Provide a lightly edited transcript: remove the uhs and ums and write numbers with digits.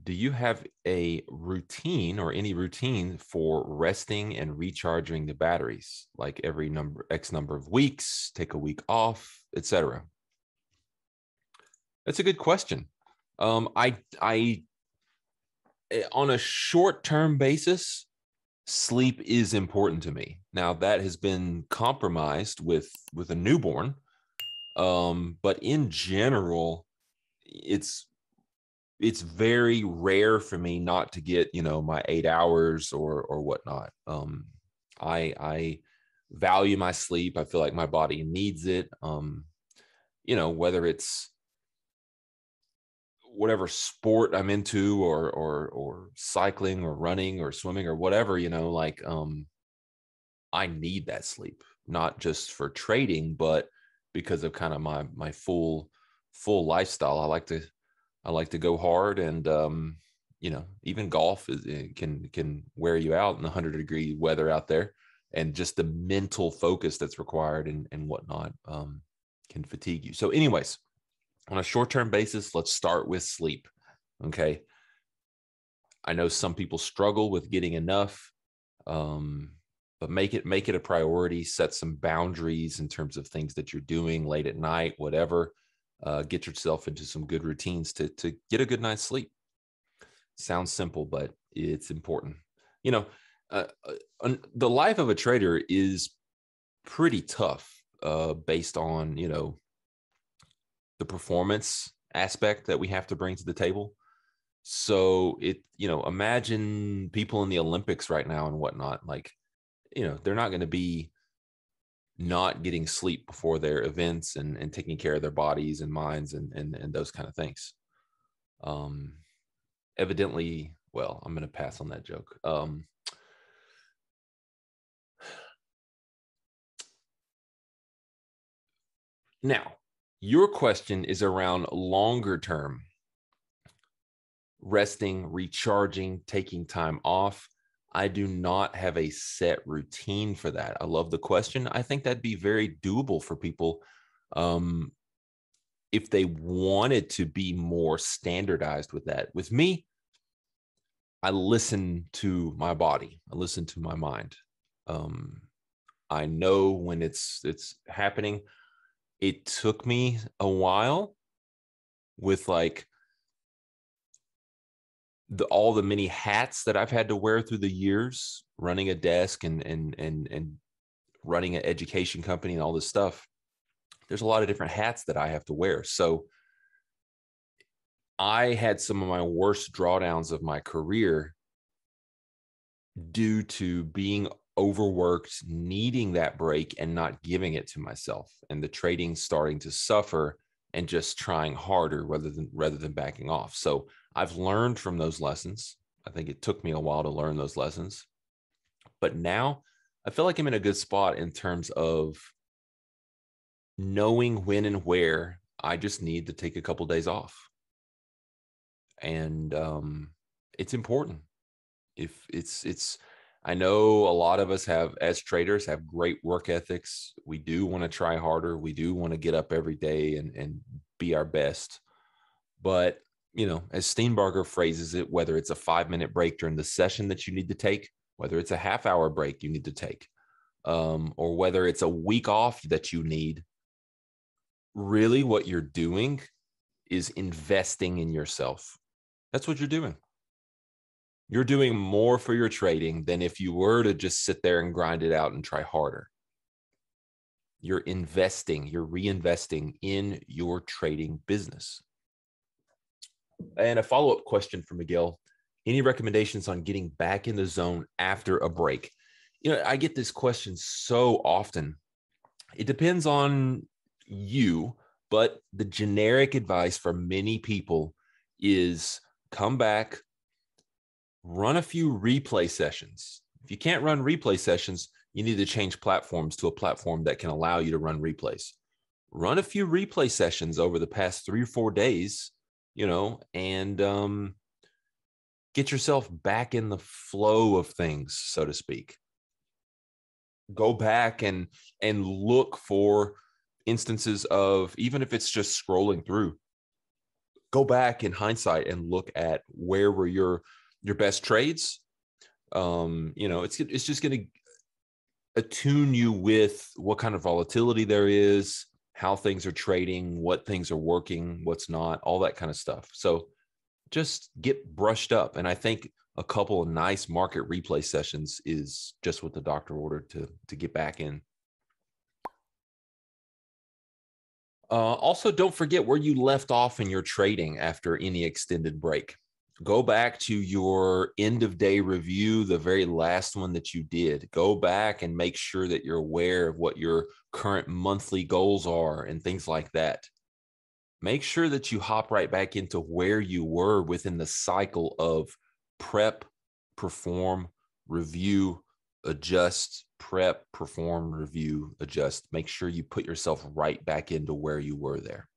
do you have a routine or any routine for resting and recharging the batteries, like every X number of weeks, take a week off, etc.? That's a good question. I on a short-term basis, sleep is important to me. Now that has been compromised with a newborn, but in general, it's very rare for me not to get, my 8 hours or whatnot. I value my sleep. I feel like my body needs it. Whether it's whatever sport I'm into or cycling or running or swimming or whatever, I need that sleep, not just for trading, but because of kind of my full lifestyle. I like to go hard, and even golf can wear you out in the 100-degree weather out there, and just the mental focus that's required and whatnot can fatigue you. So anyways, on a short-term basis, let's start with sleep. Okay. I know some people struggle with getting enough, but make it a priority. Set some boundaries in terms of things that you're doing late at night, whatever. Get yourself into some good routines to get a good night's sleep. Sounds simple, but it's important. The life of a trader is pretty tough, based on, the performance aspect that we have to bring to the table. So imagine people in the Olympics right now and whatnot, like, they're not going to be not getting sleep before their events and taking care of their bodies and minds and those kind of things. Evidently, well, I'm going to pass on that joke. Now, your question is around longer term resting, recharging, taking time off. I do not have a set routine for that. I love the question. I think that'd be very doable for people if they wanted to be more standardized with that. With me, I listen to my body. I listen to my mind. I know when it's happening. It took me a while with like all the many hats that I've had to wear through the years, running a desk and running an education company and all this stuff. There's a lot of different hats that I have to wear. So I had some of my worst drawdowns of my career due to being overworked, needing that break and not giving it to myself, and the trading starting to suffer and just trying harder rather than backing off. So I've learned from those lessons. I think it took me a while to learn those lessons, but now I feel like I'm in a good spot in terms of knowing when and where I just need to take a couple of days off. And it's important. If it's I know a lot of us as traders have great work ethics. We do want to try harder. We do want to get up every day and be our best. But, as Steenbarger phrases it, whether it's a 5-minute break during the session that you need to take, whether it's a half-hour break you need to take, or whether it's a week off that you need, really what you're doing is investing in yourself. That's what you're doing. You're doing more for your trading than if you were to just sit there and grind it out and try harder. You're reinvesting in your trading business. And a follow-up question from Miguel: any recommendations on getting back in the zone after a break? I get this question so often. It depends on you, but the generic advice for many people is come back, run a few replay sessions. If you can't run replay sessions, you need to change platforms to a platform that can allow you to run replays. Run a few replay sessions over the past 3 or 4 days, and get yourself back in the flow of things, so to speak. Go back and look for instances of, even if it's just scrolling through, go back in hindsight and look at where were your best trades. It's just going to attune you with what kind of volatility there is, how things are trading, what things are working, what's not, all that kind of stuff. So just get brushed up. And I think a couple of nice market replay sessions is just what the doctor ordered to get back in. Also, don't forget where you left off in your trading after any extended break. Go back to your end of day review, the very last one that you did. Go back and make sure that you're aware of what your current monthly goals are and things like that. Make sure that you hop right back into where you were within the cycle of prep, perform, review, adjust, prep, perform, review, adjust. Make sure you put yourself right back into where you were there.